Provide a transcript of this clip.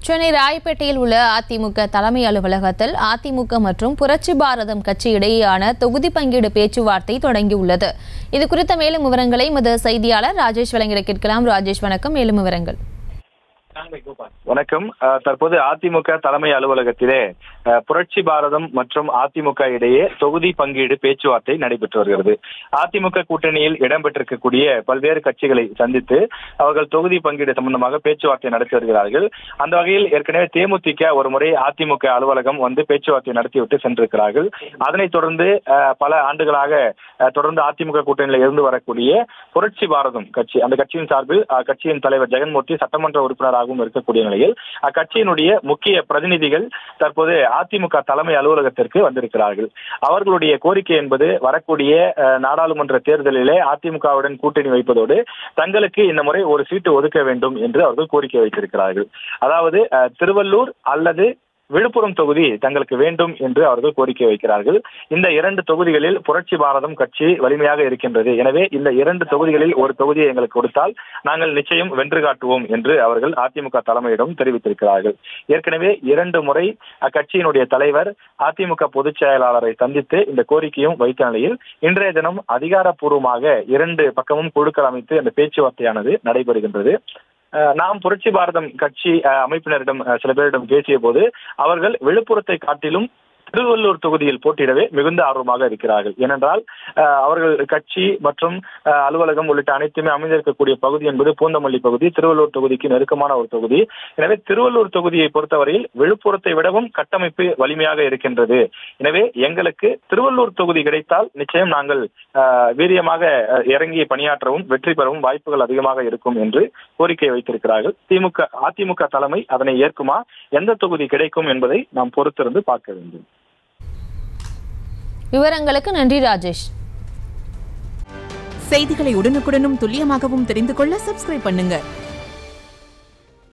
சென்னை ராயப்பேட்டையில் உள்ள அதிமுக தலைமை அலுவலகத்தில் அதிமுக மற்றும் புரட்சி பாரதம் கட்சி இடையேயான தொகுதி பங்கீடு பேச்சுவார்த்தை தொடங்கியுள்ளது. இது குறித்த மேலும் விவரங்களை எமது செய்தியாளர் ராஜேஷ் வழங்கிட கேட்கலாம். ராஜேஷ், வணக்கம். மேலும் விவரங்கள். வணக்கம். தற்போது அதிமுக தலைமை அலுவலகத்திலே புரட்சி பாரதம் மற்றும் அதிமுக இடையே தொகுதி பங்கீடு பேச்சுவார்த்தை நடைபெற்று வருகிறது. அதிமுக கூட்டணியில் இடம்பெற்றிருக்கக்கூடிய பல்வேறு கட்சிகளை சந்தித்து அவர்கள் தொகுதி பங்கீடு சம்பந்தமாக பேச்சுவார்த்தை நடத்தி வருகிறார்கள். அந்த வகையில் ஏற்கனவே தேமுதிக ஒரு முறை அதிமுக அலுவலகம் வந்து பேச்சுவார்த்தை நடத்திவிட்டு சென்றிருக்கிறார்கள். அதனைத் தொடர்ந்து பல ஆண்டுகளாக தொடர்ந்து அதிமுக கூட்டணியில் இருந்து வரக்கூடிய புரட்சி பாரதம் கட்சி, அந்த கட்சியின் சார்பில் கட்சியின் தலைவர் ஜெகன்மூர்த்தி சட்டமன்ற உறுப்பினராகவும் இருக்கக்கூடிய நிலையில் அக்கட்சியினுடைய முக்கிய பிரதிநிதிகள் தற்போது அதிமுக தலைமை அலுவலகத்திற்கு வந்திருக்கிறார்கள். அவர்களுடைய கோரிக்கை என்பது வரக்கூடிய நாடாளுமன்ற தேர்தலிலே அதிமுகவுடன் கூட்டணி வைப்பதோடு தங்களுக்கு இந்த முறை ஒரு சீட்டு ஒதுக்க வேண்டும் என்று அவர்கள் கோரிக்கை வைத்திருக்கிறார்கள். அதாவது திருவள்ளூர் அல்லது விழுப்புரம் தொகுதி தங்களுக்கு வேண்டும் என்று அவர்கள் கோரிக்கை வைக்கிறார்கள். இந்த 2 தொகுதிகளில் புரட்சி பாரதம் கட்சி வலிமையாக இருக்கின்றது. எனவே இந்த 2 தொகுதிகளில் ஒரு தொகுதியை எங்களுக்கு கொடுத்தால் நாங்கள் நிச்சயம் வென்று காட்டுவோம் என்று அவர்கள் அதிமுக தலைமையிடம் தெரிவித்திருக்கிறார்கள். ஏற்கனவே 2 முறை அக்கட்சியினுடைய தலைவர் அதிமுக பொதுச் செயலாளரை சந்தித்து இந்த கோரிக்கையும் வைத்த நிலையில் இன்றைய தினம் அதிகாரப்பூர்வமாக 2 பக்கமும் குழுக்கள் அமைத்து அந்த பேச்சுவார்த்தையானது நடைபெறுகின்றது. நாம் புரட்சி பாரதம் கட்சி அமைப்பினரிடம் சில பேரிடம் பேசிய போது அவர்கள் விழுப்புரத்தை காட்டிலும் திருவள்ளூர் தொகுதியில் போட்டியிடவே மிகுந்த ஆர்வமாக இருக்கிறார்கள். ஏனென்றால் அவர்கள் கட்சி மற்றும் அலுவலகம் உள்ளிட்ட அனைத்துமே அமைந்திருக்கக்கூடிய பகுதி என்பது பூந்தமல்லி பகுதி, திருவள்ளூர் தொகுதிக்கு நெருக்கமான ஒரு தொகுதி. எனவே திருவள்ளூர் தொகுதியை பொறுத்தவரையில் விழுப்புரத்தை விடவும் கட்டமைப்பு வலிமையாக இருக்கின்றது. எனவே எங்களுக்கு திருவள்ளூர் தொகுதி கிடைத்தால் நிச்சயம் நாங்கள் வீரியமாக இறங்கி பணியாற்றவும் வெற்றி பெறவும் வாய்ப்புகள் அதிகமாக இருக்கும் என்று கோரிக்கை வைத்திருக்கிறார்கள். அதிமுக தலைமை அதனை ஏற்குமா, எந்த தொகுதி கிடைக்கும் என்பதை நாம் பொறுத்திருந்து பார்க்க வேண்டும். விவரங்களுக்கு நன்றி ராஜேஷ். செய்திகளை உடனுக்குடனும் துல்லியமாகவும் தெரிந்து கொள்ள சப்ஸ்கிரைப் பண்ணுங்க.